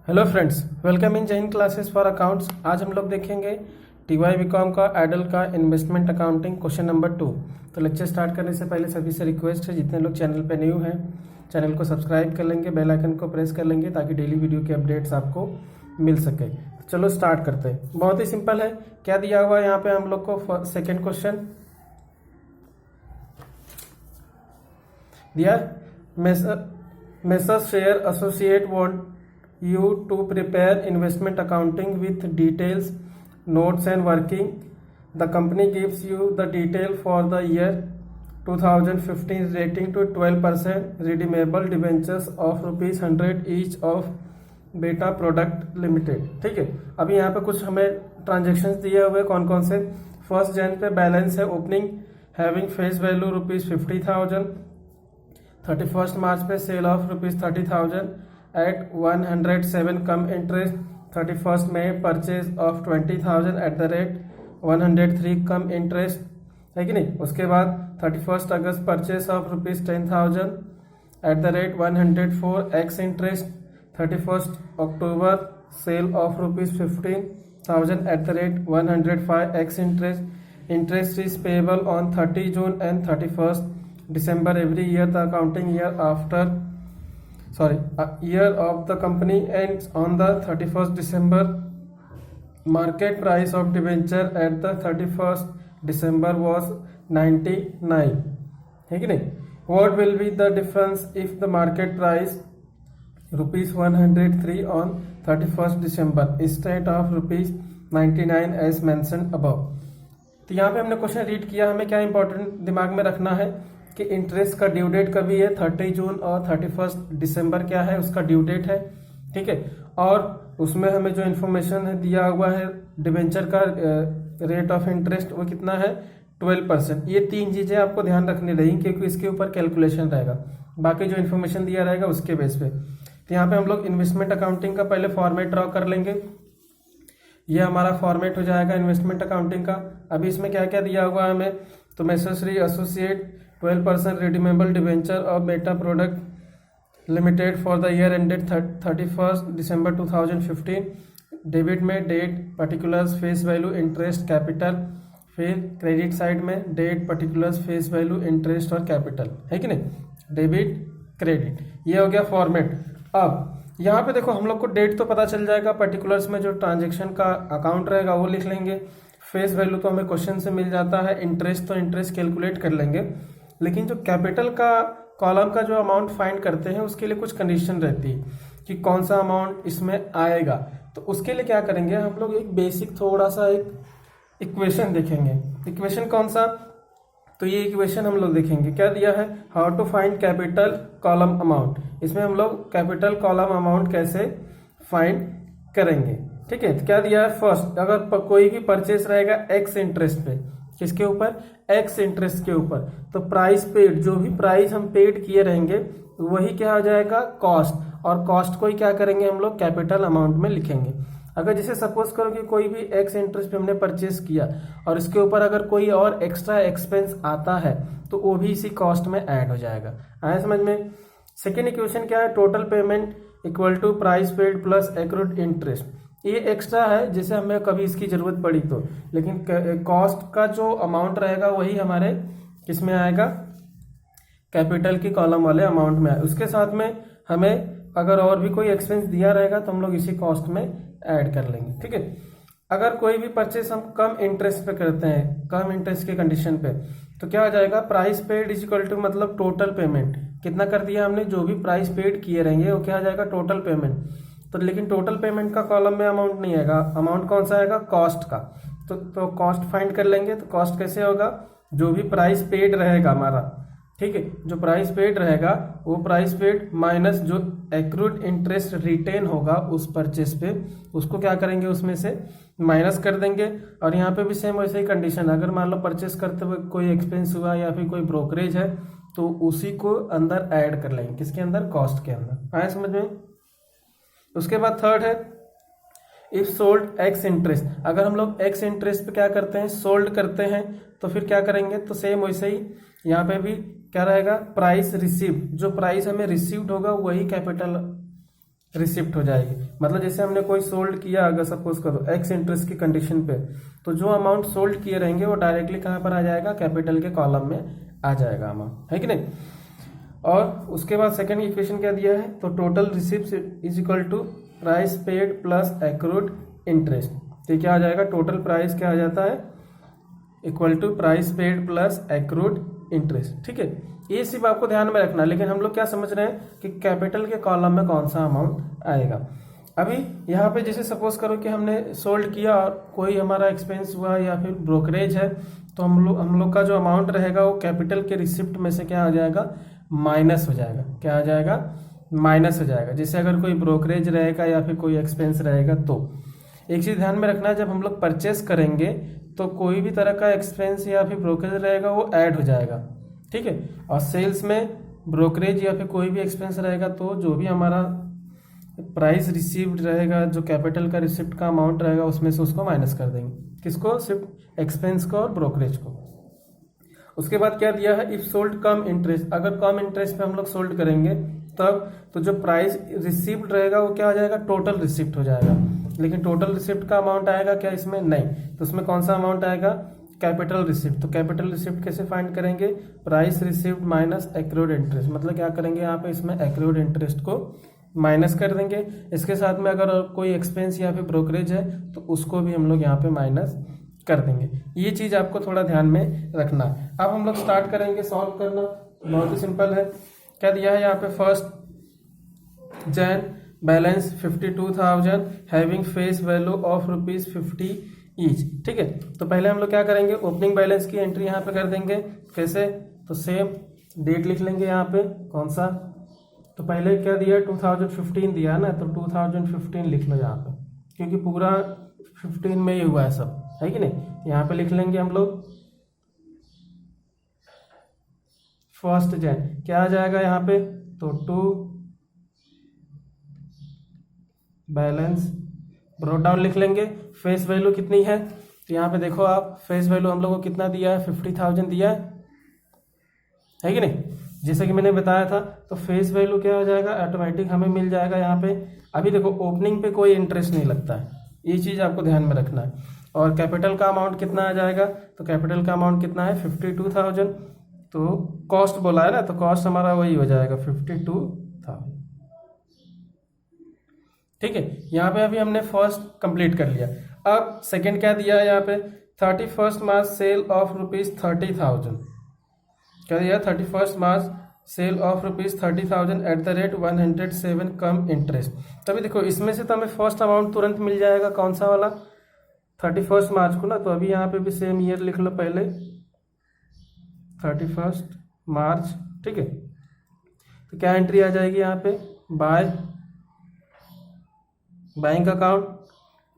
Hello friends, welcome in Jain classes for accounts. आज हम लोग देखेंगे टीवाई बीकॉम का एडल का इन्वेस्टमेंट अकाउंटिंग क्वेश्चन नंबर 2। तो लेक्चर स्टार्ट करने से पहले सभी से रिक्वेस्ट है, जितने लोग चैनल पे न्यू हैं चैनल को सब्सक्राइब कर लेंगे, बेल आइकन को प्रेस कर लेंगे ताकि डेली वीडियो के अपडेट्स आपको मिल सके। चलो स्टार्ट करते हैं। बहुत ही सिंपल है। क्या दिया हुआ है यहाँ पे हम लोग को? सेकेंड क्वेश्चन दिया, messrs share associate want you to prepare investment accounting with details, notes and working. The company gives you the detail for the year 2015 relating to 12% redeemable debentures of ₹100 each of Beta Product Limited। ठीक है, अभी यहाँ पे कुछ हमें transactions दिए हुए कौन कौन से। 1 जन पे बैलेंस है opening having face value ₹50,000। 31 March पे sale of ₹30,000 at 107 cum interest. 31 May purchase of 20,000 at the rate 103 cum interest, है कि नहीं। उसके बाद 31 अगस्त purchase of ₹10,000 at the rate 104 ex interest. 31 अक्टूबर sale of ₹15,000 at the rate 105 ex interest. Interest is payable on 30 June and 31 December every year. The accounting year of the company ends on the 31st December. Market price of debenture at the 31st December was 99, है कि नहीं। What will be the difference if the market price ₹103 on 31st December instead of ₹99 as mentioned above। तो यहाँ पे हमने question read किया। हमें क्या इंपॉर्टेंट दिमाग में रखना है कि इंटरेस्ट का ड्यू डेट कभी है, 30 जून और 31 दिसंबर क्या है उसका ड्यू डेट है, ठीक है। और उसमें हमें जो इन्फॉर्मेशन है दिया हुआ है डिबेंचर का रेट ऑफ इंटरेस्ट वो कितना है 12%। ये 3 चीजें आपको ध्यान रखनी रहेंगी क्योंकि इसके ऊपर कैलकुलेशन रहेगा, बाकी जो इन्फॉर्मेशन दिया रहेगा उसके बेस पे। तो यहाँ पे हम लोग इन्वेस्टमेंट अकाउंटिंग का पहले फॉर्मेट ड्रॉ कर लेंगे। ये हमारा फॉर्मेट हो जाएगा इन्वेस्टमेंट अकाउंटिंग का। अभी इसमें क्या क्या दिया हुआ है हमें, तो मैसेसरी associate 12% redeemable debenture of Beta Product Limited for the year ended 31st December 2015। Debit में date particulars face value interest capital, फिर क्रेडिट साइड में date particulars face value interest और कैपिटल, है कि नहीं। डेबिट क्रेडिट, ये हो गया फॉर्मेट। अब यहाँ पे देखो हम लोग को डेट तो पता चल जाएगा, पर्टिकुलर्स में जो ट्रांजेक्शन का अकाउंट रहेगा वो लिख लेंगे। फेस वैल्यू तो हमें क्वेश्चन से मिल जाता है, इंटरेस्ट तो इंटरेस्ट कैलकुलेट कर लेंगे। लेकिन जो कैपिटल का कॉलम का जो अमाउंट फाइंड करते हैं उसके लिए कुछ कंडीशन रहती है कि कौन सा अमाउंट इसमें आएगा। तो उसके लिए क्या करेंगे हम लोग, एक बेसिक थोड़ा सा एक इक्वेशन देखेंगे। इक्वेशन कौन सा, तो ये इक्वेशन हम लोग देखेंगे। क्या दिया है, how to find capital column amount. इसमें हम लोग कैपिटल कॉलम अमाउंट कैसे फाइंड करेंगे, ठीक है। तो क्या दिया है, फर्स्ट अगर कोई भी परचेस रहेगा एक्स इंटरेस्ट पे, किसके ऊपर, एक्स इंटरेस्ट के ऊपर, तो प्राइस पेड, जो भी प्राइस हम पेड किए रहेंगे वही क्या हो जाएगा, कॉस्ट। और कॉस्ट को ही क्या करेंगे हम लोग कैपिटल अमाउंट में लिखेंगे। अगर जैसे सपोज करो कि कोई भी एक्स इंटरेस्ट पे हमने परचेस किया और इसके ऊपर अगर कोई और एक्स्ट्रा एक्सपेंस आता है तो वो भी इसी कॉस्ट में ऐड हो जाएगा। आया समझ में। सेकेंड इक्वेशन क्या है, total payment equal to price paid plus accrued interest. ये एक्स्ट्रा है जैसे हमें कभी इसकी जरूरत पड़ी तो, लेकिन कॉस्ट का जो अमाउंट रहेगा वही हमारे किसमें आएगा, कैपिटल की कॉलम वाले अमाउंट में आए। उसके साथ में हमें अगर और भी कोई एक्सपेंस दिया रहेगा तो हम लोग इसी कॉस्ट में ऐड कर लेंगे, ठीक है। अगर कोई भी परचेस हम कम इंटरेस्ट पे करते हैं, कम इंटरेस्ट के कंडीशन पे, तो क्या हो जाएगा, price paid is equal to मतलब टोटल पेमेंट कितना कर दिया हमने, जो भी प्राइस पेड किए रहेंगे वो क्या हो जाएगा, टोटल पेमेंट। तो लेकिन टोटल पेमेंट का कॉलम में अमाउंट नहीं आएगा, अमाउंट कौन सा आएगा, कॉस्ट का। तो कॉस्ट फाइंड कर लेंगे। तो कॉस्ट कैसे होगा, जो भी प्राइस पेड रहेगा हमारा, ठीक है, जो प्राइस पेड रहेगा वो प्राइस पेड माइनस जो एक्रूड इंटरेस्ट रिटेन होगा उस परचेस पे, उसको क्या करेंगे उसमें से माइनस कर देंगे। और यहाँ पे भी सेम वैसे ही कंडीशन, अगर मान लो परचेस करते हुए कोई एक्सपेंस हुआ या फिर कोई ब्रोकरेज है तो उसी को अंदर ऐड कर लेंगे, किसके अंदर, कॉस्ट के अंदर। आया समझ में। उसके बाद थर्ड है, इफ सोल्ड एक्स इंटरेस्ट। अगर हम लोग एक्स इंटरेस्ट पे क्या करते हैं, सोल्ड करते हैं, तो फिर क्या करेंगे, तो सेम वैसे ही यहाँ पे भी क्या रहेगा, प्राइस रिसीव्ड, जो प्राइस हमें रिसीव्ड होगा वही कैपिटल रिसिप्ट हो जाएगी। मतलब जैसे हमने कोई सोल्ड किया, अगर सपोज करो एक्स इंटरेस्ट की कंडीशन पे, तो जो अमाउंट सोल्ड किए रहेंगे वो डायरेक्टली कहाँ पर आ जाएगा, कैपिटल के कॉलम में आ जाएगा अमाउंट, है कि नहीं। और उसके बाद सेकंड इक्वेशन क्या दिया है, तो total receipt is equal to price paid plus accrued interest. तो क्या आ जाएगा, टोटल प्राइस क्या आ जाता है, equal to price paid plus accrued interest. ठीक है, ये सिर्फ आपको ध्यान में रखना है। लेकिन हम लोग क्या समझ रहे हैं कि कैपिटल के कॉलम में कौन सा अमाउंट आएगा। अभी यहाँ पे जैसे सपोज करो कि हमने सोल्ड किया और कोई हमारा एक्सपेंस हुआ या फिर ब्रोकरेज है, तो हम लोग का जो अमाउंट रहेगा वो कैपिटल के रिसिप्ट में से क्या आ जाएगा, माइनस हो जाएगा। क्या आ जाएगा, माइनस हो जाएगा। जैसे अगर कोई ब्रोकरेज रहेगा या फिर कोई एक्सपेंस रहेगा, तो एक चीज ध्यान में रखना है, जब हम लोग परचेस करेंगे तो कोई भी तरह का एक्सपेंस या फिर ब्रोकरेज रहेगा वो ऐड हो जाएगा। ठीक है, और सेल्स में ब्रोकरेज या फिर कोई भी एक्सपेंस रहेगा तो जो भी हमारा प्राइस रिसीव्ड रहेगा, जो कैपिटल का रिसिप्ट का अमाउंट रहेगा, उसमें से उसको माइनस कर देंगे। किसको, सिर्फ एक्सपेंस को और ब्रोकरेज को। उसके बाद क्या दिया है, इफ सोल्ड कम इंटरेस्ट, अगर कम इंटरेस्ट पे हम लोग सोल्ड करेंगे तब तो जो प्राइस रिसिप्ट रहेगा वो क्या हो जाएगा, टोटल रिसिप्ट हो जाएगा। लेकिन टोटल रिसिप्ट का अमाउंट आएगा क्या इसमें, नहीं। तो उसमें कौन सा अमाउंट आएगा, कैपिटल रिसिप्ट। तो कैपिटल रिसिप्ट कैसे फाइंड करेंगे, price receipt minus accrued interest. मतलब क्या करेंगे यहाँ पे, इसमें एक्रूड इंटरेस्ट को माइनस कर देंगे। इसके साथ में अगर बहुत एक्सपेंस या फिर ब्रोकरेज है तो उसको भी हम लोग यहाँ पे माइनस कर देंगे। ये चीज आपको थोड़ा ध्यान में रखना है। अब हम लोग स्टार्ट करेंगे सॉल्व करना। बहुत ही सिंपल है। क्या दिया है यहाँ पे, first Jan balance 52,000 having face value of ₹50 each. ठीक है, तो पहले हम लोग क्या करेंगे, ओपनिंग बैलेंस की एंट्री यहाँ पे कर देंगे। कैसे, तो सेम डेट लिख लेंगे यहाँ पे, कौन सा, तो पहले क्या दिया, 2015 दिया ना, तो 2015 लिख लो यहाँ पे, क्योंकि पूरा 15 में ही हुआ है सब, है कि नहीं। यहाँ पे लिख लेंगे हम लोग फर्स्ट जैन, क्या आ जाएगा यहाँ पे, तो टू बैलेंस ब्रोट डाउन लिख लेंगे। फेस वैल्यू कितनी है, तो यहाँ पे देखो आप, फेस वैल्यू हम लोग को कितना दिया है, 50,000 दिया है कि नहीं, जैसे कि मैंने बताया था। तो फेस वैल्यू क्या हो जाएगा, ऑटोमेटिक हमें मिल जाएगा यहाँ पे। अभी देखो ओपनिंग पे कोई इंटरेस्ट नहीं लगता है, ये चीज आपको ध्यान में रखना है। और कैपिटल का अमाउंट कितना आ जाएगा, तो कैपिटल का अमाउंट कितना है, 52,000। तो कॉस्ट बोला है ना, तो कॉस्ट हमारा वही हो जाएगा 52,000। ठीक है, यहाँ पे अभी हमने फर्स्ट कंप्लीट कर लिया। अब सेकंड क्या दिया है यहाँ पे, 31 मार्च सेल ऑफ ₹30,000। क्या दिया, 31 March sale of ₹30,000 at the rate 107 cum interest. तभी देखो इसमें से तो हमें फर्स्ट अमाउंट तुरंत मिल जाएगा, कौन सा वाला, 31 मार्च को ना। तो अभी यहाँ पे भी सेम ईयर लिख लो पहले, 31 मार्च। ठीक है, तो क्या एंट्री आ जाएगी यहाँ पे, बाय बैंक अकाउंट,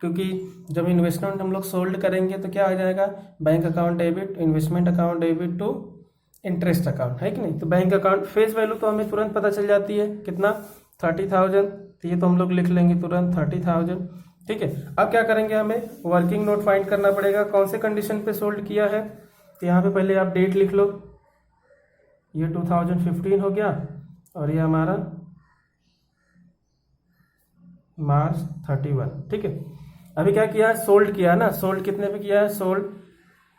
क्योंकि जब इन्वेस्टमेंट हम लोग सोल्ड करेंगे तो क्या आ जाएगा, bank account debit, investment account debit to interest account, है कि नहीं। तो बैंक अकाउंट फेस वैल्यू तो हमें तुरंत पता चल जाती है, कितना, 30,000। तो ये तो हम लोग लिख लेंगे तुरंत 30,000। ठीक है, अब क्या करेंगे, हमें वर्किंग नोट फाइंड करना पड़ेगा, कौन से कंडीशन पे सोल्ड किया है। तो यहाँ पे पहले आप डेट लिख लो, ये 2015 हो गया और ये हमारा मार्च 31। ठीक है, अभी क्या किया है, सोल्ड किया है ना। सोल्ड कितने पे किया है, sold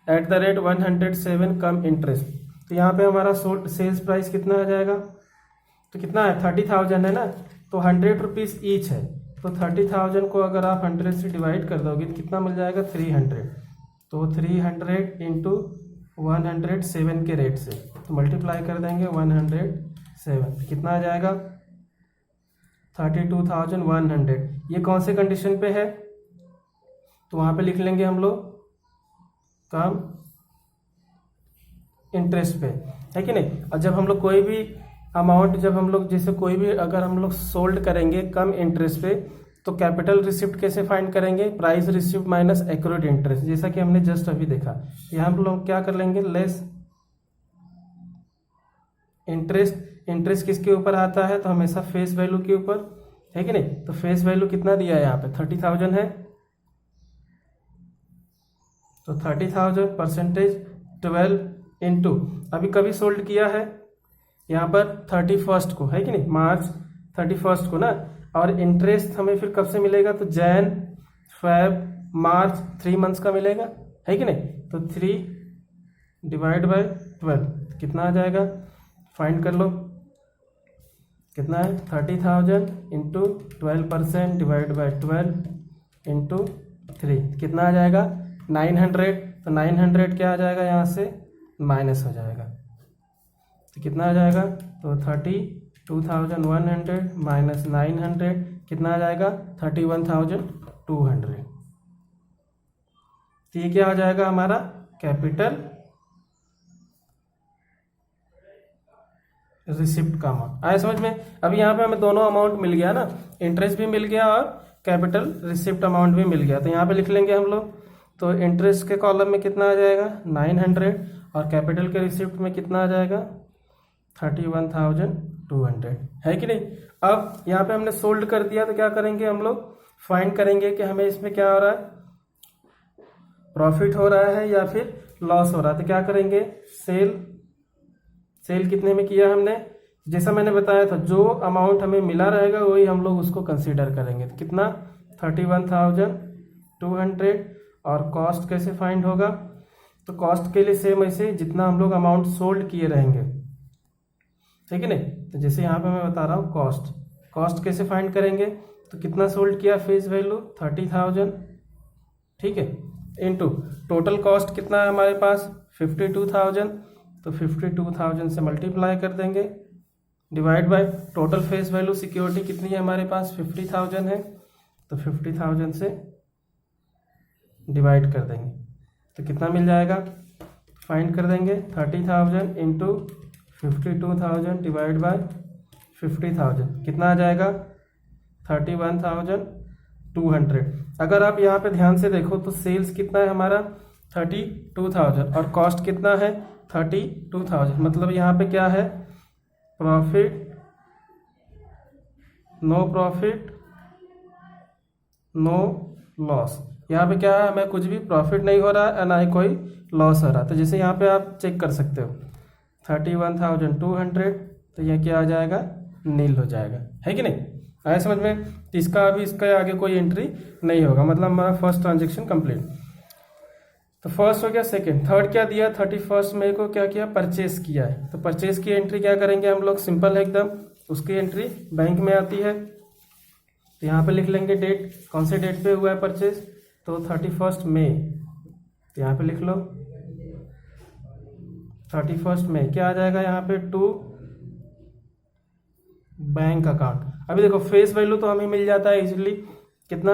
at the rate 107 cum interest. तो यहाँ पे हमारा सोल्ड सेल्स प्राइस कितना आ जाएगा, तो कितना है, 30,000 है ना, तो 100 रुपीज ईच है। तो 30,000 को अगर आप 100 से डिवाइड कर दोगे तो कितना मिल जाएगा, 300। तो 300 इंटू 107 के रेट से तो मल्टीप्लाई कर देंगे 107, कितना आ जाएगा, 32,100। ये कौन से कंडीशन पे है, तो वहां पे लिख लेंगे हम लोग कम इंटरेस्ट पे, है कि नहीं। और जब हम लोग कोई भी अमाउंट, जब हम लोग जैसे कोई भी अगर हम लोग सोल्ड करेंगे कम इंटरेस्ट पे, तो कैपिटल रिसिप्ट कैसे फाइंड करेंगे, price receipt minus accrued interest, जैसा कि हमने जस्ट अभी देखा। यहाँ हम लोग क्या कर लेंगे, लेस इंटरेस्ट। इंटरेस्ट किसके ऊपर आता है, तो हमेशा फेस वैल्यू के ऊपर, है कि नहीं। तो फेस वैल्यू कितना दिया है यहाँ पे, 30,000 है, तो 30,000 परसेंटेज 12 इंटू, अभी कभी सोल्ड किया है यहाँ पर 31 को, है कि नहीं, मार्च 31 को ना। और इंटरेस्ट हमें फिर कब से मिलेगा, तो जैन फेब मार्च 3 मंथ्स का मिलेगा, है कि नहीं। तो 3 डिवाइड बाय 12 कितना आ जाएगा, फाइंड कर लो कितना है, 30,000 इंटू 12% डिवाइड बाय 12 इंटू 3 कितना आ जाएगा 900। तो 900 क्या आ जाएगा, यहाँ से माइनस हो जाएगा, तो कितना आ जाएगा, तो 32,100 माइनस 900 कितना आ जाएगा 31,200। तो ये क्या हो जाएगा हमारा कैपिटल रिसिप्ट का अमाउंट। आया समझ में। अभी यहाँ पे हमें दोनों अमाउंट मिल गया ना, इंटरेस्ट भी मिल गया और कैपिटल रिसिप्ट अमाउंट भी मिल गया। तो यहाँ पे लिख लेंगे हम लोग, तो इंटरेस्ट के कॉलम में कितना आ जाएगा 900 और कैपिटल के रिसिप्ट में कितना आ जाएगा 31,200, है कि नहीं। अब यहाँ पे हमने सोल्ड कर दिया, तो क्या करेंगे हम लोग, फाइंड करेंगे कि हमें इसमें क्या हो रहा है, प्रॉफिट हो रहा है या फिर लॉस हो रहा है। तो क्या करेंगे, सेल कितने में किया हमने, जैसा मैंने बताया था जो अमाउंट हमें मिला रहेगा वही हम लोग उसको कंसीडर करेंगे। तो कितना 31,200 और कॉस्ट कैसे फाइंड होगा, तो कॉस्ट के लिए सेम ऐसे जितना हम लोग अमाउंट सोल्ड किए रहेंगे, ठीक है नहीं। तो जैसे यहाँ पे मैं बता रहा हूँ कॉस्ट कैसे फाइंड करेंगे, तो कितना सोल्ड किया फेस वैल्यू 30,000, ठीक है, इनटू टोटल कॉस्ट कितना है हमारे पास 52,000, तो 52,000 से मल्टीप्लाई कर देंगे divide by total face value security कितनी है हमारे पास 50,000 है, तो 50,000 से डिवाइड कर देंगे तो कितना मिल जाएगा, फाइंड कर देंगे 30,000 इंटू 52,000 डिवाइड बाय 50,000 कितना आ जाएगा 31,200। अगर आप यहाँ पे ध्यान से देखो तो सेल्स कितना है हमारा 32,000 और कॉस्ट कितना है 32,000, मतलब यहाँ पे क्या है प्रॉफिट नो लॉस। यहाँ पे क्या है, हमें कुछ भी प्रॉफिट नहीं हो रहा है ना ही कोई लॉस हो रहा है। तो जैसे यहाँ पे आप चेक कर सकते हो 31,200, तो यह क्या आ जाएगा नील हो जाएगा, है कि नहीं। आया समझ में। तो इसका अभी इसका आगे कोई एंट्री नहीं होगा, मतलब हमारा फर्स्ट ट्रांजेक्शन कंप्लीट। तो फर्स्ट हो गया, सेकंड, थर्ड क्या दिया 31 मई को क्या किया परचेस किया है। तो परचेस की एंट्री क्या करेंगे हम लोग, सिंपल है एकदम, उसकी एंट्री बैंक में आती है। तो यहाँ पे लिख लेंगे डेट, कौन से डेट पे हुआ है परचेस, तो 31 मई। तो यहाँ पे लिख लो 31 मई क्या आ जाएगा यहाँ पे टू बैंक अकाउंट। अभी देखो फेस वैल्यू तो हमें मिल जाता है इजीली कितना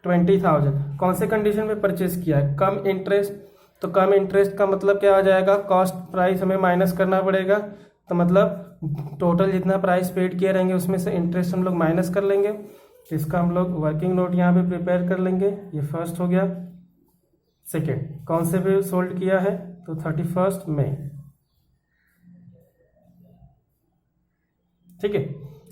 20,000। कौन से कंडीशन में परचेस किया है, कम इंटरेस्ट। तो कम इंटरेस्ट का मतलब क्या आ जाएगा, कॉस्ट प्राइस हमें माइनस करना पड़ेगा, तो मतलब टोटल जितना प्राइस पेड किए रहेंगे उसमें से इंटरेस्ट हम लोग माइनस कर लेंगे। इसका हम लोग वर्किंग नोट यहाँ पे प्रिपेयर कर लेंगे। ये फर्स्ट हो गया। सेकेंड, कौन से पे सोल्ड किया है, तो 31 मई, ठीक है।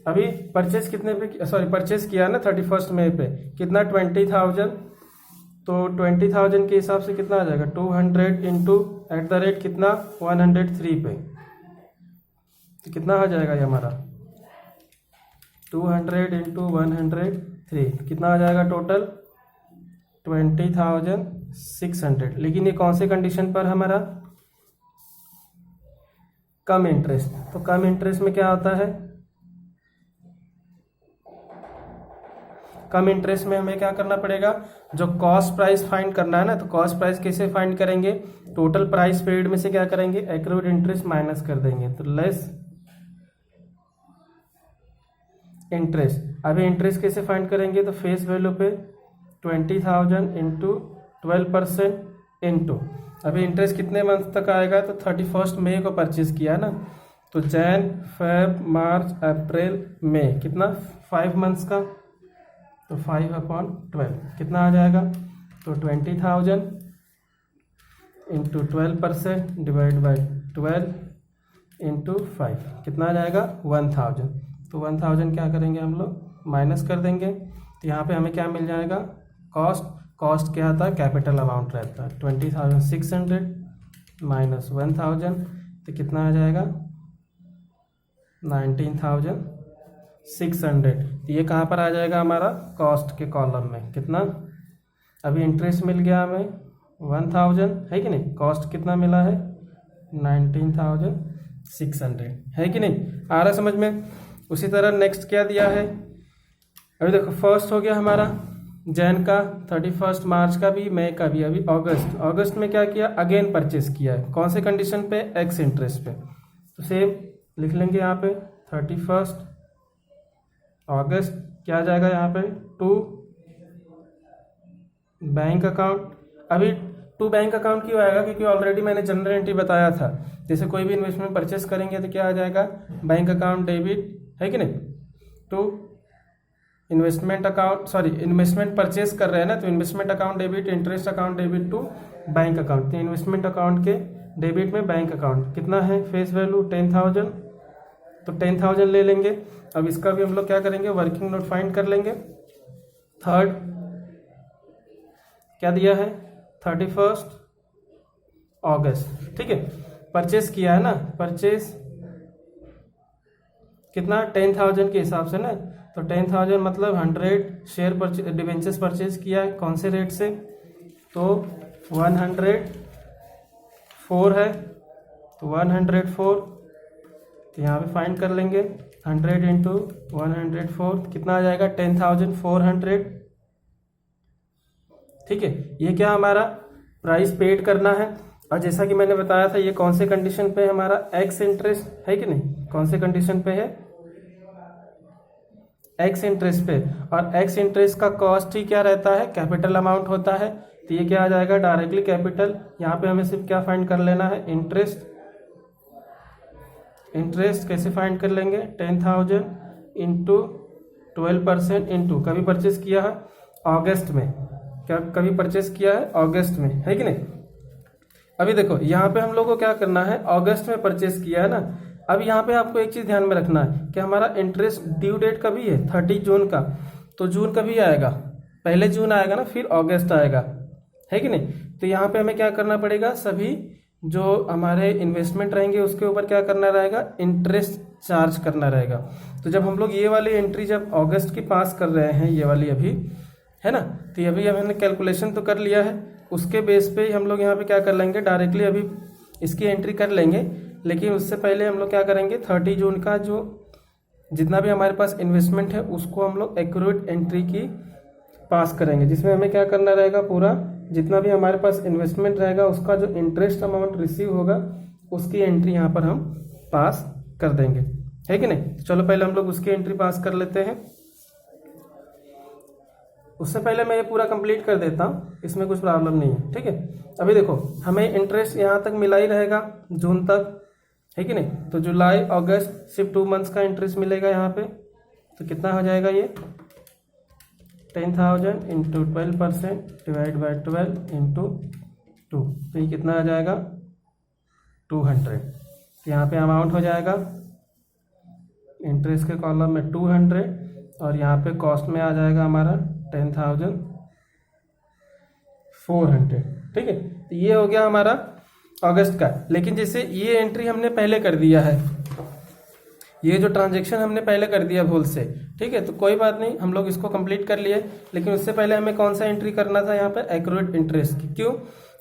अभी परचेस कितने पे, सॉरी परचेस किया ना 31 मई पे, कितना 20,000, तो 20,000 के हिसाब से कितना आ जाएगा 200 इंटू एट द रेट कितना 103 पे, तो कितना आ जाएगा ये हमारा 200 इंटू 103 कितना आ जाएगा टोटल 20,600। लेकिन ये कौन से कंडीशन पर हमारा कम इंटरेस्ट। तो कम इंटरेस्ट में क्या होता है, कम इंटरेस्ट में हमें क्या करना पड़ेगा, जो कॉस्ट प्राइस फाइंड करना है ना, तो कॉस्ट प्राइस कैसे फाइंड करेंगे, टोटल प्राइस पेड में से क्या करेंगे एक्रूड इंटरेस्ट माइनस कर देंगे, तो लेस इंटरेस्ट। अभी इंटरेस्ट कैसे फाइंड करेंगे, तो फेस वैल्यू पे 20,000 इंटू 12% इंटू, अभी इंटरेस्ट कितने मंथ तक आएगा, तो 31 मई को परचेज किया है ना, तो जैन फेब मार्च अप्रैल मई कितना 5 मंथ्स का, तो 5/12 कितना आ जाएगा, तो 20,000 इंटू 12% डिवाइड बाई 12 इंटू 5 कितना आ जाएगा 1,000। तो 1,000 क्या करेंगे हम लोग माइनस कर देंगे, तो यहाँ पे हमें क्या मिल जाएगा कॉस्ट क्या था कैपिटल अमाउंट रहता है 20,600 माइनस 1,000, तो कितना आ जाएगा 600। ये कहाँ पर आ जाएगा हमारा कॉस्ट के कॉलम में। कितना अभी इंटरेस्ट मिल गया हमें 1000 है कि नहीं, कॉस्ट कितना मिला है 19,600 है कि नहीं, आ रहा समझ में। उसी तरह नेक्स्ट क्या दिया है, अभी देखो फर्स्ट हो गया हमारा जैन का, 31 मार्च का भी, मई का भी, अभी अगस्त में क्या किया, अगेन परचेस किया है। कौन से कंडीशन पे, एक्स इंटरेस्ट पे। तो सेम लिख लेंगे यहाँ पे 31 अगस्त, क्या आ जाएगा यहाँ पे टू बैंक अकाउंट। अभी टू बैंक अकाउंट क्यों आएगा, क्योंकि ऑलरेडी मैंने जनरल एंट्री बताया था, जैसे कोई भी इन्वेस्टमेंट परचेस करेंगे तो क्या आ जाएगा, बैंक अकाउंट डेबिट है कि नहीं, to investment account, sorry investment purchase कर रहे हैं ना, तो investment account debit, interest account debit to bank account. तो इन्वेस्टमेंट अकाउंट के डेबिट में बैंक अकाउंट कितना है, फेस वैल्यू 10,000, तो 10,000 ले लेंगे। अब इसका भी हम लोग क्या करेंगे, वर्किंग नोट फाइंड कर लेंगे। थर्ड क्या दिया है 31 अगस्त, ठीक है, परचेस किया है ना, परचेस कितना 10,000 के हिसाब से ना, तो 10,000 मतलब 100 शेयर डिवेंचर्स परचेज किया है। कौन से रेट से, तो 104 है, तो 104, तो यहाँ पे फाइंड कर लेंगे 100 इंटू 104 कितना आ जाएगा 10,400, ठीक है। ये क्या हमारा प्राइस पेड करना है। और जैसा कि मैंने बताया था ये कौन से कंडीशन पे है हमारा, एक्स इंटरेस्ट है कि नहीं, कौन से कंडीशन पे है, एक्स इंटरेस्ट पे। और एक्स इंटरेस्ट का कॉस्ट ही क्या रहता है, कैपिटल अमाउंट होता है, तो ये क्या आ जाएगा डायरेक्टली कैपिटल। यहाँ पे हमें सिर्फ क्या फाइंड कर लेना है, इंटरेस्ट। इंटरेस्ट कैसे फाइंड कर लेंगे, 10,000 इंटू 12% इंटू, कभी परचेस किया है अगस्त में, क्या कभी परचेस किया है अगस्त में, है कि नहीं। अभी देखो यहाँ पे हम लोग को क्या करना है, अगस्त में परचेस किया है ना। अब यहाँ पे आपको एक चीज ध्यान में रखना है कि हमारा इंटरेस्ट ड्यू डेट कभी है 30 जून का, तो जून कभी आएगा, पहले जून आएगा ना, फिर अगस्त आएगा, है कि नहीं। तो यहाँ पे हमें क्या करना पड़ेगा, सभी जो हमारे इन्वेस्टमेंट रहेंगे उसके ऊपर क्या करना रहेगा, इंटरेस्ट चार्ज करना रहेगा। तो जब हम लोग ये वाली एंट्री जब अगस्त की पास कर रहे हैं, ये वाली अभी है ना, तो ये अभी हमने कैलकुलेशन तो कर लिया है, उसके बेस पे हम लोग यहाँ पे क्या कर लेंगे, डायरेक्टली अभी इसकी एंट्री कर लेंगे। लेकिन उससे पहले हम लोग क्या करेंगे, 30 जून का जो जितना भी हमारे पास इन्वेस्टमेंट है उसको हम लोग एक्यूरेट एंट्री की पास करेंगे, जिसमें हमें क्या करना रहेगा, पूरा जितना भी हमारे पास इन्वेस्टमेंट रहेगा उसका जो इंटरेस्ट अमाउंट रिसीव होगा उसकी एंट्री यहाँ पर हम पास कर देंगे, है कि नहीं। चलो पहले हम लोग उसकी एंट्री पास कर लेते हैं। उससे पहले मैं ये पूरा कंप्लीट कर देता हूँ, इसमें कुछ प्रॉब्लम नहीं है, ठीक है। अभी देखो हमें इंटरेस्ट यहाँ तक मिला ही रहेगा जून तक, है कि नहीं। तो जुलाई अगस्त सिर्फ 2 मंथ्स का इंटरेस्ट मिलेगा यहाँ पे, तो कितना हो जाएगा ये 10,000 इंटू 12% डिवाइड बाई 12 इंटू 2, तो ये कितना आ जाएगा 200। तो यहाँ पे अमाउंट हो जाएगा इंटरेस्ट के कॉलम में 200 और यहाँ पे कॉस्ट में आ जाएगा हमारा 10,400, ठीक है। तो ये हो गया हमारा अगस्त का। लेकिन जैसे ये एंट्री हमने पहले कर दिया है, ये जो ट्रांजैक्शन हमने पहले कर दिया भूल से, ठीक है, तो कोई बात नहीं, हम लोग इसको कंप्लीट कर लिए। लेकिन उससे पहले हमें कौन सा एंट्री करना था यहाँ पे, एक्यूरेट इंटरेस्ट की। क्यों,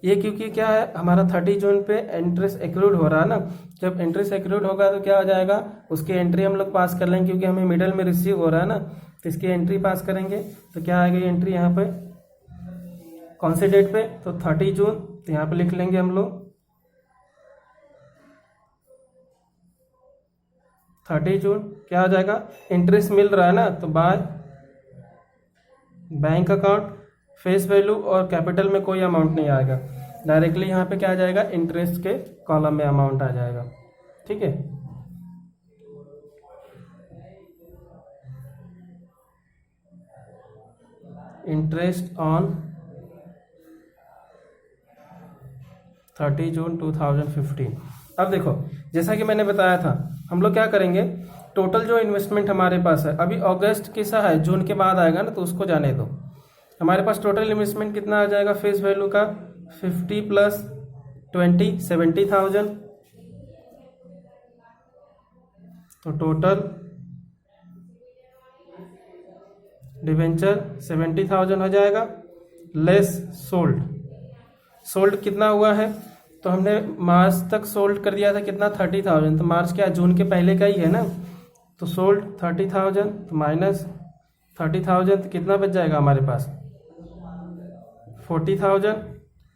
ये क्योंकि क्या है हमारा 30 जून पे इंटरेस्ट एक्यूरेट हो रहा है ना। जब इंटरेस्ट एक्यूरेट होगा तो क्या हो जाएगा, उसकी एंट्री हम लोग पास कर लेंगे, क्योंकि हमें मिडल में रिसीव हो रहा है ना, तो इसकी एंट्री पास करेंगे। तो क्या आएगी एंट्री यहाँ पे, कौन से डेट पे, तो 30 जून। तो यहाँ पे लिख लेंगे हम लोग 30 जून, क्या आ जाएगा, इंटरेस्ट मिल रहा है ना, तो by bank account, face value और कैपिटल में कोई अमाउंट नहीं आएगा, डायरेक्टली यहाँ पे क्या आ जाएगा, इंटरेस्ट के कॉलम में अमाउंट आ जाएगा, ठीक है। इंटरेस्ट ऑन 30 जून 2015। अब देखो जैसा कि मैंने बताया था, हम लोग क्या करेंगे, टोटल जो इन्वेस्टमेंट हमारे पास है, अभी अगस्त कैसा है, जून के बाद आएगा ना, तो उसको जाने दो। हमारे पास टोटल इन्वेस्टमेंट कितना आ जाएगा फेस वैल्यू का, 50 प्लस 20 70,000। तो टोटल डिवेंचर 70,000 हो जाएगा, लेस सोल्ड। सोल्ड कितना हुआ है, तो हमने मार्च तक सोल्ड कर दिया था कितना, 30,000, तो मार्च क्या जून के पहले का ही है ना, तो सोल्ड 30,000 तो माइनस 30,000 तो कितना बच जाएगा हमारे पास 40,000।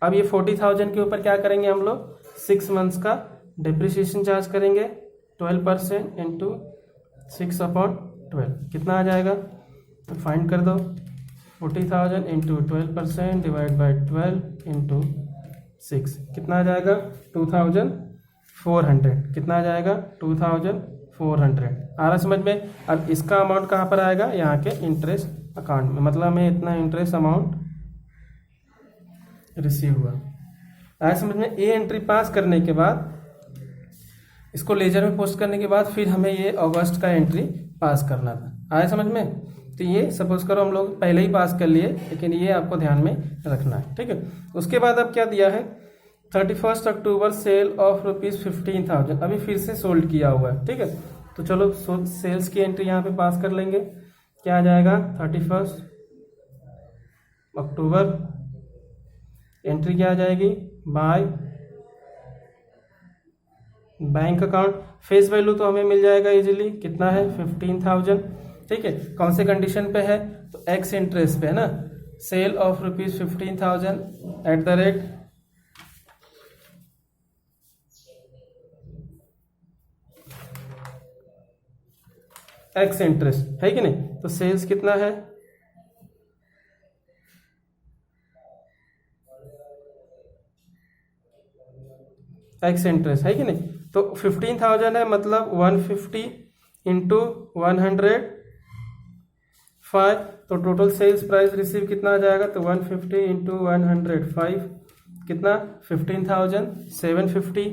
अब ये 40,000 के ऊपर क्या करेंगे हम लोग, 6 मंथ्स का डिप्रिसिएशन चार्ज करेंगे 12% इंटू 6/12, कितना आ जाएगा, तो फाइंड कर दो। 40,000 इंटू 12% डिवाइड बाई 12 इंटू 6 कितना आ जाएगा 2,400, कितना आ जाएगा 2,400। आ रहा समझ में। अब इसका अमाउंट कहाँ पर आएगा, यहाँ के इंटरेस्ट अकाउंट में, मतलब हमें इतना इंटरेस्ट अमाउंट रिसीव हुआ। आया समझ में। ये एंट्री पास करने के बाद, इसको लेजर में पोस्ट करने के बाद फिर हमें ये अगस्त का एंट्री पास करना था। आया समझ में। तो ये सपोज करो हम लोग पहले ही पास कर लिए, लेकिन ये आपको ध्यान में रखना है, ठीक है। उसके बाद अब क्या दिया है, 31 अक्टूबर सेल ऑफ ₹15,000, अभी फिर से सोल्ड किया हुआ है, ठीक है। तो चलो सेल्स की एंट्री यहाँ पे पास कर लेंगे। क्या आ जाएगा 31 अक्टूबर, एंट्री क्या आ जाएगी, by bank account. Face value तो हमें मिल जाएगा इजीली, कितना है 15,000, ठीक है। कौन से कंडीशन पे है, तो एक्स इंटरेस्ट पे है ना, सेल ऑफ ₹15,000 @ एक्स इंटरेस्ट, है कि नहीं। तो सेल्स कितना है, एक्स इंटरेस्ट, है कि नहीं। तो 15,000 है, मतलब 150 इंटू 105, तो टोटल सेल्स प्राइस रिसीव कितना आ जाएगा, तो 150 इंटू 105 कितना 15,750,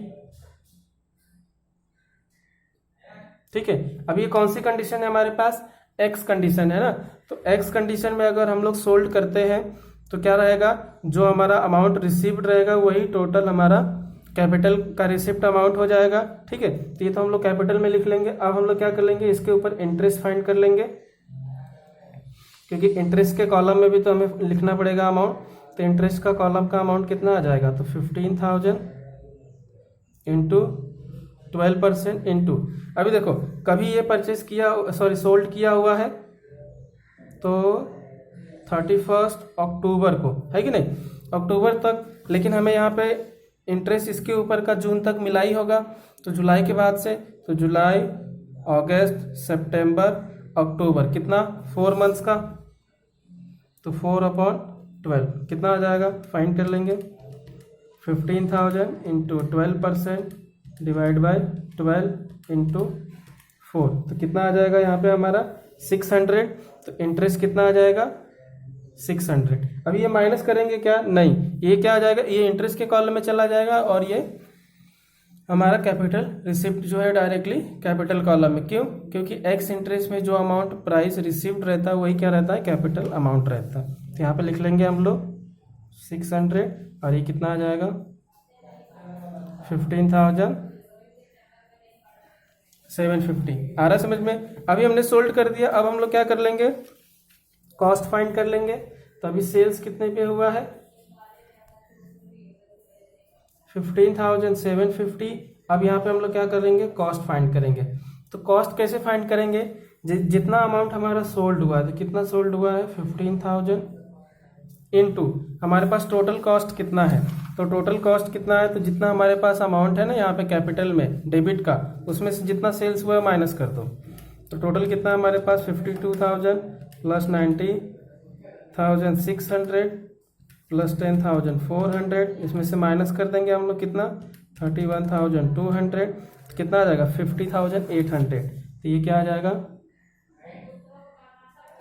ठीक है। अब ये कौन सी कंडीशन है हमारे पास, एक्स कंडीशन है ना। तो एक्स कंडीशन में अगर हम लोग सोल्ड करते हैं तो क्या रहेगा, जो हमारा अमाउंट रिसीव्ड रहेगा वही टोटल हमारा कैपिटल का रिसिप्ट अमाउंट हो जाएगा, ठीक है। तो ये तो हम लोग कैपिटल में लिख लेंगे। अब हम लोग क्या कर लेंगे, इसके ऊपर इंटरेस्ट फाइंड कर लेंगे, क्योंकि इंटरेस्ट के कॉलम में भी तो हमें लिखना पड़ेगा अमाउंट। तो इंटरेस्ट का कॉलम का अमाउंट कितना आ जाएगा, तो 15,000 इंटू 12% इंटू, अभी देखो कभी ये परचेज किया, सॉरी सोल्ड किया हुआ है तो 31 अक्टूबर को, है कि नहीं, अक्टूबर तक, लेकिन हमें यहाँ पे इंटरेस्ट इसके ऊपर का जून तक मिला ही होगा। तो जुलाई के बाद से, तो जुलाई, अगस्त, सितंबर, अक्टूबर, कितना 4 मंथ्स का, तो 4/12 कितना आ जाएगा, फाइंड कर लेंगे। 15,000 इंटू 12% डिवाइड बाय 12 इंटू 4, तो कितना आ जाएगा यहाँ पे हमारा 600। तो इंटरेस्ट कितना आ जाएगा 600। अब ये माइनस करेंगे क्या, नहीं, ये क्या आ जाएगा, ये इंटरेस्ट के कॉलम में चला जाएगा और ये हमारा कैपिटल रिसिप्ट जो है डायरेक्टली कैपिटल कॉलम में। क्यों, क्योंकि एक्स इंटरेस्ट में जो अमाउंट प्राइस रिसिव्ड रहता है वही क्या रहता है, कैपिटल अमाउंट रहता है। तो यहाँ पे लिख लेंगे हम लोग 600 और ये कितना आ जाएगा 15,750। आ रहा समझ में। अभी हमने सोल्ड कर दिया, अब हम लोग क्या कर लेंगे, कॉस्ट फाइंड कर लेंगे। तो अभी सेल्स कितने पे हुआ है 15,750। अब यहाँ पे हम लोग क्या करेंगे, कॉस्ट फाइंड करेंगे। तो कॉस्ट कैसे फाइंड करेंगे, जितना अमाउंट हमारा सोल्ड हुआ है, तो कितना सोल्ड हुआ है 15,000 इनटू हमारे पास टोटल कॉस्ट कितना है, तो टोटल कॉस्ट कितना है, तो जितना हमारे पास अमाउंट है ना यहाँ पे कैपिटल में डेबिट का, उसमें से जितना सेल्स हुआ है माइनस कर दो। तो टोटल कितना है हमारे पास 52,000 प्लस 90,600 प्लस 10,400, इसमें से माइनस कर देंगे हम लोग कितना 31,200, कितना आ जाएगा 50,800। तो ये क्या आ जाएगा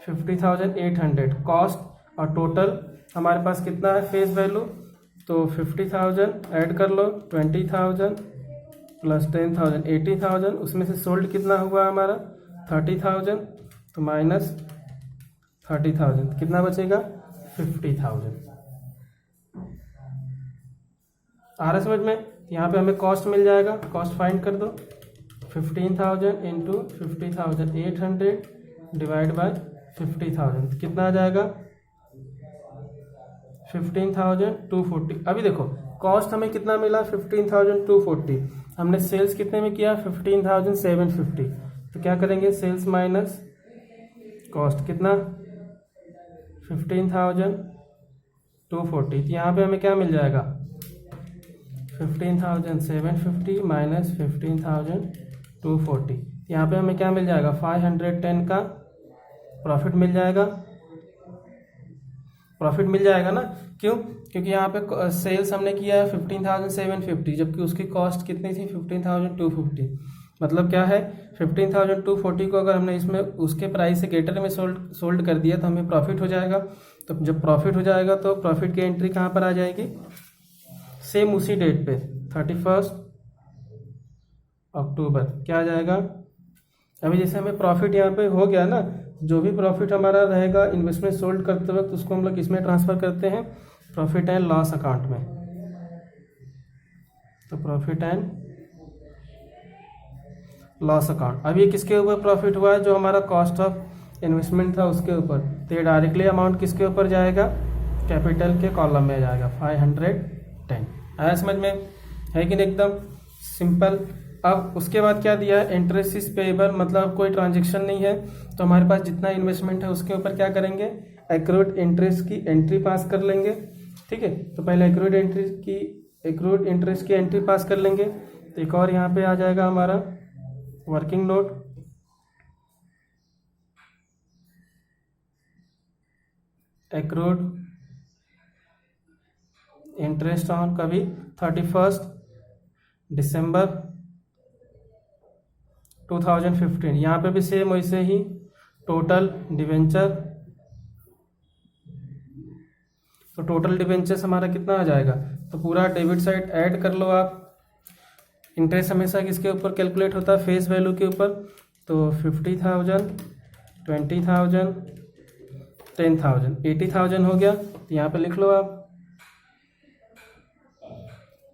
50,800 कॉस्ट, और टोटल हमारे पास कितना है फेस वैल्यू, तो 50,000 ऐड कर लो 20,000 प्लस 10,000 80,000, उसमें से सोल्ड कितना हुआ हमारा 30,000, तो माइनस 30,000 कितना बचेगा 50,000। आ रहा समझ में। यहाँ पे हमें कॉस्ट मिल जाएगा, कॉस्ट फाइंड कर दो 15,000 इंटू 50,800 डिवाइड बाय 50,000 कितना आ जाएगा 15,240। अभी देखो कॉस्ट हमें कितना मिला 15,240, हमने सेल्स कितने में किया 15,750, तो क्या करेंगे सेल्स माइनस कॉस्ट कितना 15,240, तो यहाँ पे हमें क्या मिल जाएगा 15,750 माइनस 15,240, यहाँ पे हमें क्या मिल जाएगा 510 का प्रॉफिट मिल जाएगा। प्रॉफिट मिल जाएगा ना, क्यों? क्योंकि यहाँ पे सेल्स हमने किया है 15,750, जबकि उसकी कॉस्ट कितनी थी 15,250। मतलब क्या है 15,240 को अगर हमने इसमें उसके प्राइस से ग्रेटर में सोल्ड कर दिया तो हमें प्रॉफिट हो जाएगा। तो जब प्रॉफिट हो जाएगा तो प्रॉफिट की एंट्री कहाँ पर आ जाएगी, सेम उसी डेट पे 31 अक्टूबर क्या आ जाएगा। अभी जैसे हमें प्रॉफिट यहाँ पे हो गया ना, जो भी प्रॉफिट हमारा रहेगा इन्वेस्टमेंट सोल्ड करते वक्त उसको हम लोग किसमें ट्रांसफ़र करते हैं, प्रॉफिट एंड लॉस अकाउंट में। तो प्रॉफिट एंड लॉस अकाउंट, अब ये किसके ऊपर प्रॉफिट हुआ है, जो हमारा कॉस्ट ऑफ इन्वेस्टमेंट था उसके ऊपर, तो ये डायरेक्टली अमाउंट किसके ऊपर जाएगा, कैपिटल के कॉलम में जाएगा 510। आया समझ में, है कि नहीं, एकदम सिंपल। अब उसके बाद क्या दिया है, इंटरेस्ट इज पेएबल, मतलब कोई ट्रांजेक्शन नहीं है, तो हमारे पास जितना इन्वेस्टमेंट है उसके ऊपर क्या करेंगे, एक्रूड इंटरेस्ट की एंट्री पास कर लेंगे। ठीक है, तो पहले एक्रूड इंटरेस्ट की एंट्री पास कर लेंगे। तो एक और यहाँ पे आ जाएगा हमारा working note, accrued interest on कभी 31 दिसंबर 2015। यहाँ पे भी सेम वैसे ही टोटल डिवेंचर, तो टोटल डिवेंचर्स हमारा कितना आ जाएगा, तो पूरा डेबिट साइड ऐड कर लो आप। इंटरेस्ट हमेशा किसके ऊपर कैलकुलेट होता है, फेस वैल्यू के ऊपर। तो 50,000, 20,000, 10,000, 80,000 हो गया, तो यहाँ पे लिख लो आप।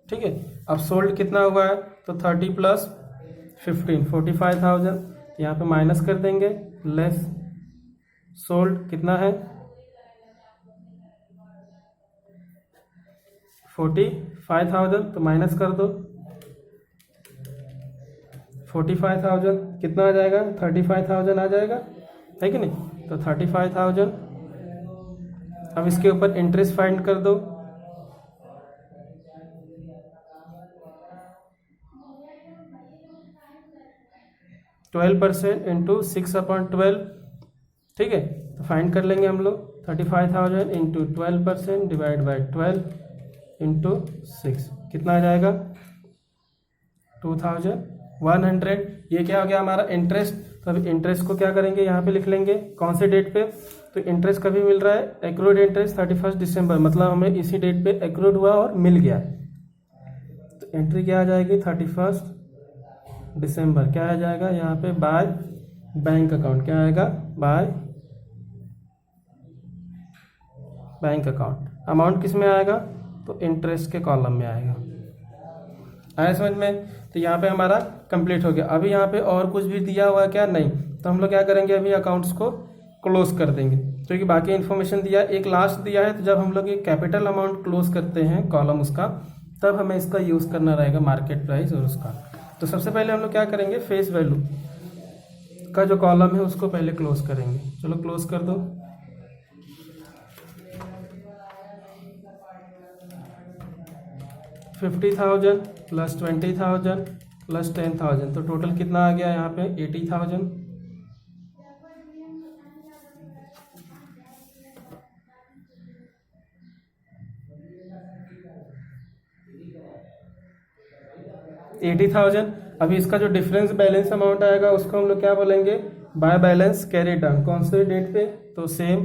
ठीक है, अब सोल्ड कितना हुआ है, तो 30 + 15 45,000, यहाँ पे माइनस कर देंगे, लेस सोल्ड कितना है 45,000, तो माइनस कर दो 45,000 कितना आ जाएगा 35,000 आ जाएगा, है कि नहीं। तो 35,000, अब इसके ऊपर इंटरेस्ट फाइंड कर दो, %12 इंटू 6/12। ठीक है, तो फाइंड कर लेंगे हम लोग 35,000 इंटू 12% डिवाइड बाई 12 इंटू 6 कितना आ जाएगा 2,100। ये क्या हो गया हमारा इंटरेस्ट। तो अभी इंटरेस्ट को क्या करेंगे, यहाँ पे लिख लेंगे कौन से डेट पे, तो इंटरेस्ट कभी मिल रहा है, एक्रूड इंटरेस्ट 31 दिसंबर, मतलब हमें इसी डेट पे एक्रूड हुआ और मिल गया। तो एंट्री क्या आ जाएगी 31 दिसंबर, क्या आ जाएगा यहाँ पे बाय बैंक अकाउंट, क्या आएगा बाय बैंक अकाउंट। अमाउंट किस में आएगा, तो इंटरेस्ट के कॉलम में आएगा। आया समझ में, तो यहाँ पे हमारा कंप्लीट हो गया। अभी यहाँ पे और कुछ भी दिया हुआ है क्या, नहीं, तो हम लोग क्या करेंगे अभी अकाउंट्स को क्लोज कर देंगे, क्योंकि बाकी इन्फॉर्मेशन दिया, एक लास्ट दिया है। तो जब हम लोग ये कैपिटल अमाउंट क्लोज करते हैं कॉलम उसका, तब हमें इसका यूज़ करना रहेगा मार्केट प्राइस और उसका। तो सबसे पहले हम लोग क्या करेंगे, फेस वैल्यू का जो कॉलम है उसको पहले क्लोज करेंगे। चलो क्लोज कर दो। $50,000 + 20,000 + 10,000, तो टोटल कितना आ गया यहाँ पे 80,000। अभी इसका जो डिफरेंस बैलेंस अमाउंट आएगा उसको हम लोग क्या बोलेंगे, बाय बैलेंस कैरी डाउन। कौन से डेट पे, तो same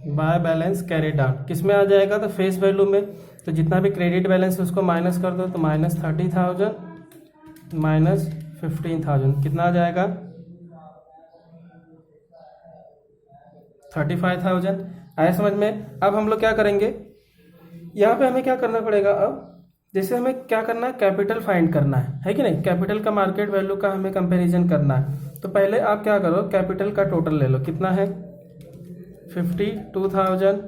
by balance carry down किस में आ जाएगा, तो फेस वैल्यू में। तो जितना भी क्रेडिट बैलेंस है उसको माइनस कर दो, तो -30,000 -15,000 कितना आ जाएगा 35,000। आया समझ में। अब हम लोग क्या करेंगे, यहाँ पे हमें क्या करना पड़ेगा, अब जैसे हमें क्या करना है, कैपिटल फाइंड करना है कि नहीं, कैपिटल का मार्केट वैल्यू का हमें कंपैरिजन करना है। तो पहले आप क्या करो, कैपिटल का टोटल ले लो, कितना है 52,000,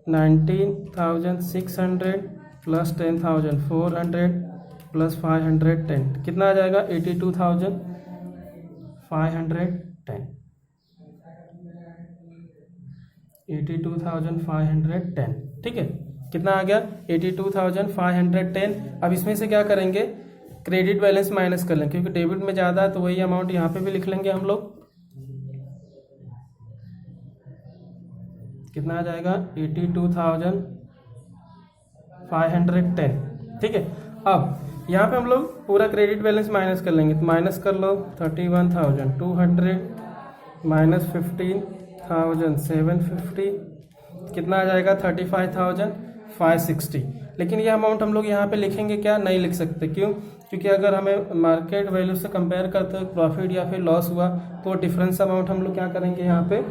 19,600 प्लस 10,400 प्लस 510, कितना आ जाएगा 82,510, 82,510। ठीक है, कितना आ गया 82,510। अब इसमें से क्या करेंगे, क्रेडिट बैलेंस माइनस कर लेंगे, क्योंकि डेबिट में ज़्यादा है तो वही अमाउंट यहाँ पे भी लिख लेंगे हम लोग। कितना आ जाएगा 82,510। ठीक है, अब यहाँ पे हम लोग पूरा क्रेडिट बैलेंस माइनस कर लेंगे, तो माइनस कर लो 31,200 माइनस 15,750, कितना आ जाएगा 35,560। लेकिन ये अमाउंट हम लोग यहाँ पे लिखेंगे क्या, नहीं लिख सकते, क्यों, क्योंकि अगर हमें मार्केट वैल्यू से कंपेयर करते हुए प्रॉफिट या फिर लॉस हुआ तो डिफरेंस अमाउंट हम लोग क्या करेंगे यहाँ पे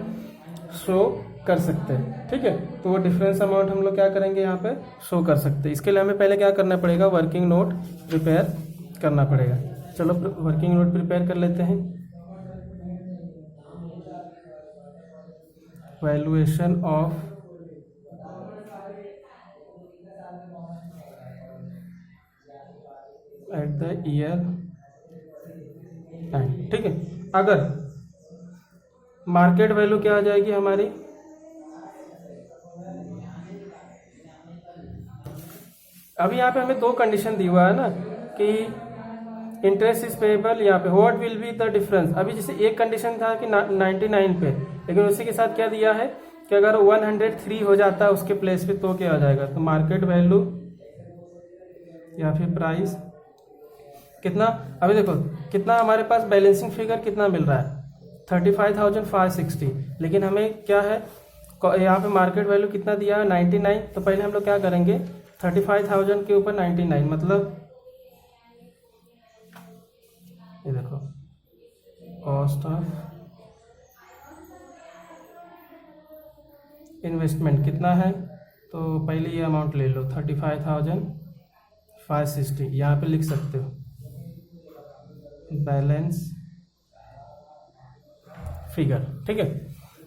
शो कर सकते हैं। ठीक है, तो वो डिफरेंस अमाउंट हम लोग क्या करेंगे यहाँ पे शो कर सकते हैं। इसके लिए हमें पहले क्या करना पड़ेगा, वर्किंग नोट प्रिपेयर करना पड़ेगा। चलो वर्किंग नोट प्रिपेयर कर लेते हैं। Valuation of at the year and. ठीक है, अगर मार्केट वैल्यू क्या आ जाएगी हमारी, अभी यहाँ पे हमें दो कंडीशन दी हुआ है ना कि इंटरेस्ट इज पेएबल, यहाँ पे what will be the difference. अभी जैसे एक कंडीशन था कि 99 पे, लेकिन उसी के साथ क्या दिया है कि अगर 103 हो जाता है उसके प्लेस पे तो क्या आ जाएगा, तो मार्केट वैल्यू या फिर प्राइस कितना। अभी देखो कितना हमारे पास बैलेंसिंग फिगर कितना मिल रहा है 35,560, लेकिन हमें क्या है यहाँ पे मार्केट वैल्यू कितना दिया है 99। तो पहले हम लोग क्या करेंगे 35,000 के ऊपर 99, मतलब ये देखो कॉस्ट ऑफ इन्वेस्टमेंट कितना है, तो पहले ये अमाउंट ले लो 35,560, यहाँ पे लिख सकते हो बैलेंस फिगर। ठीक है,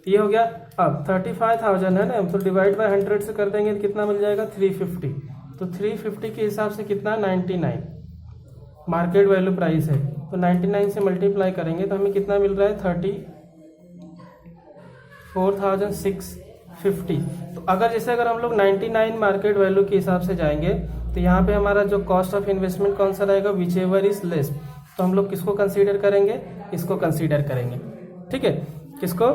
ये हो गया। अब 35,000 है ना, तो डिवाइड बाय 100 से कर देंगे तो कितना मिल जाएगा 350। तो 350 के हिसाब से कितना 99 मार्केट वैल्यू प्राइस है, तो 99 से मल्टीप्लाई करेंगे तो हमें कितना मिल रहा है 34,650। तो अगर हम लोग 99 मार्केट वैल्यू के हिसाब से जाएंगे तो यहाँ पे हमारा जो कॉस्ट ऑफ इन्वेस्टमेंट कौन सा रहेगा, विच एवर इज लेस। तो हम लोग किसको कंसीडर करेंगे, इसको कंसीडर करेंगे। ठीक है, किसको,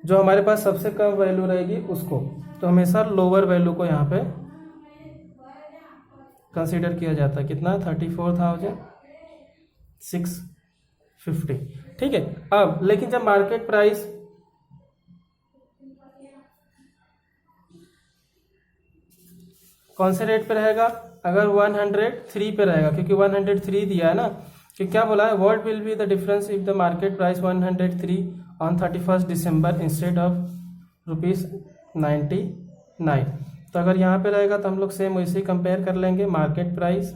जो हमारे पास सबसे कम वैल्यू रहेगी उसको। तो हमेशा लोअर वैल्यू को यहाँ पे कंसीडर किया जाता है। कितना 34,650। ठीक है, अब लेकिन जब मार्केट प्राइस कौन से रेट पे रहेगा, अगर 103 पे रहेगा, क्योंकि 103 दिया है ना, कि क्या बोला है what will be the difference if the market price 103 on 31 December instead of ₹99। तो अगर यहाँ पे रहेगा तो हम लोग सेम वैसे ही कंपेयर कर लेंगे मार्केट प्राइस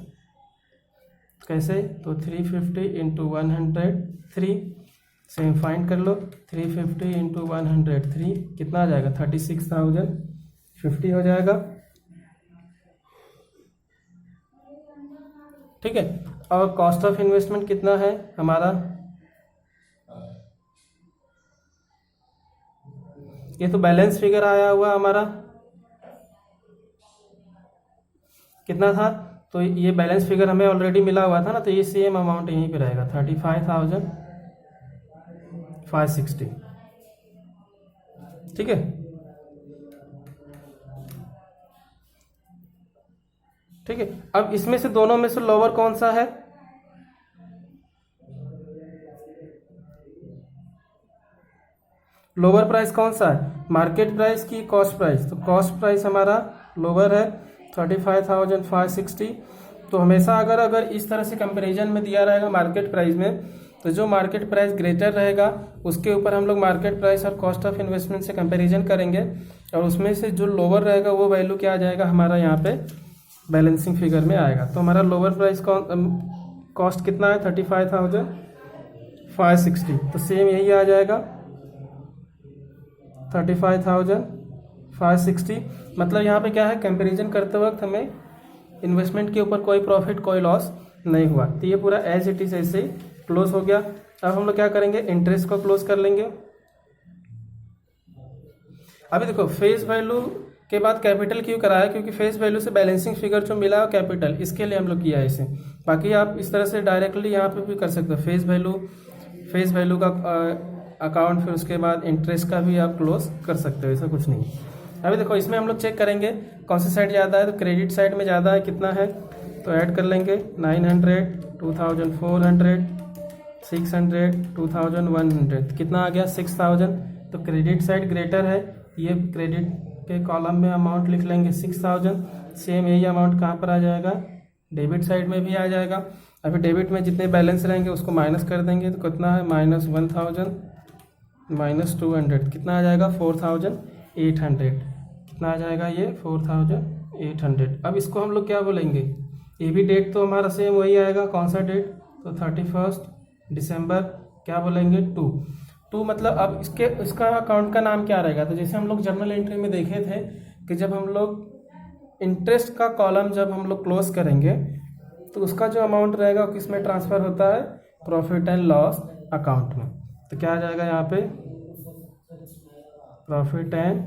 कैसे, तो 350 इंटू 103, सेम फाइंड कर लो 350 इंटू 103 कितना आ जाएगा 36,050 हो जाएगा। ठीक है, और कॉस्ट ऑफ इन्वेस्टमेंट कितना है हमारा, ये तो बैलेंस फिगर आया हुआ हमारा कितना था, तो ये बैलेंस फिगर हमें ऑलरेडी मिला हुआ था ना, तो ये सेम अमाउंट यहीं पे रहेगा 35,560। ठीक है, ठीक है, अब इसमें से दोनों में से लोअर कौन सा है, लोअर प्राइस कौन सा है, मार्केट प्राइस की कॉस्ट प्राइस। तो कॉस्ट प्राइस हमारा लोअर है 35,560। तो हमेशा अगर इस तरह से कंपैरिजन में दिया रहेगा मार्केट प्राइस में, तो जो मार्केट प्राइस ग्रेटर रहेगा उसके ऊपर हम लोग मार्केट प्राइस और कॉस्ट ऑफ इन्वेस्टमेंट से कंपैरिजन करेंगे, और उसमें से जो लोअर रहेगा वो वैल्यू क्या आ जाएगा हमारा यहाँ पे बैलेंसिंग फिगर में आएगा। तो हमारा लोअर प्राइस कॉस्ट कितना है 35,560, तो सेम यही आ जाएगा 35,560। मतलब यहाँ पे क्या है, कंपैरिजन करते वक्त हमें इन्वेस्टमेंट के ऊपर कोई प्रॉफिट कोई लॉस नहीं हुआ। तो ये पूरा एज इट इज ऐसे ही क्लोज हो गया। अब हम लोग क्या करेंगे, इंटरेस्ट को क्लोज कर लेंगे। अभी देखो फेस वैल्यू के बाद कैपिटल क्यों कराया, क्योंकि फेस वैल्यू से बैलेंसिंग फिगर जो मिला है कैपिटल, इसके लिए हम लोग किया है इसे। बाकी आप इस तरह से डायरेक्टली यहाँ पे भी कर सकते हो, फेस वैल्यू का अकाउंट, फिर उसके बाद इंटरेस्ट का भी आप क्लोज कर सकते हो, ऐसा कुछ नहीं। अभी देखो इसमें हम लोग चेक करेंगे कौन सी साइड ज़्यादा है, तो क्रेडिट साइड में ज़्यादा है, कितना है तो ऐड कर लेंगे 900, 2400, 600, 2100, कितना आ गया 6000। तो क्रेडिट साइड ग्रेटर है, ये क्रेडिट के कॉलम में अमाउंट लिख लेंगे 6000। सेम यही अमाउंट कहाँ पर आ जाएगा, डेबिट साइड में भी आ जाएगा। अभी डेबिट में जितने बैलेंस रहेंगे उसको माइनस कर देंगे, तो कितना है -1000 -200, कितना आ जाएगा 4800, कितना आ जाएगा ये 4800। अब इसको हम लोग क्या बोलेंगे, ये भी डेट तो हमारा सेम वही आएगा, कौन सा डेट, तो 31 दिसंबर, क्या बोलेंगे 2 मतलब अब इसका अकाउंट का नाम क्या रहेगा। तो जैसे हम लोग जर्नल एंट्री में देखे थे कि जब हम लोग इंटरेस्ट का कॉलम जब हम लोग क्लोज करेंगे तो उसका जो अमाउंट रहेगा वो किस में ट्रांसफ़र होता है, प्रॉफिट एंड लॉस अकाउंट में। तो क्या आ जाएगा यहाँ पे, प्रॉफिट एंड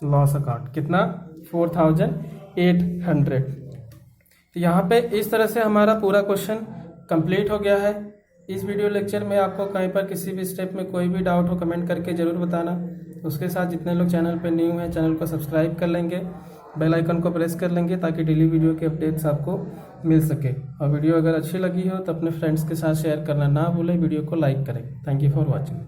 लॉस अकाउंट, कितना 4800। तो यहाँ पे इस तरह से हमारा पूरा क्वेश्चन कंप्लीट हो गया है। इस वीडियो लेक्चर में आपको कहीं पर किसी भी स्टेप में कोई भी डाउट हो कमेंट करके ज़रूर बताना। उसके साथ जितने लोग चैनल पे न्यू हैं चैनल को सब्सक्राइब कर लेंगे, बेल आइकन को प्रेस कर लेंगे ताकि डेली वीडियो के अपडेट्स आपको मिल सके। और वीडियो अगर अच्छी लगी हो तो अपने फ्रेंड्स के साथ शेयर करना ना भूलें, वीडियो को लाइक करें। Thank you for watching.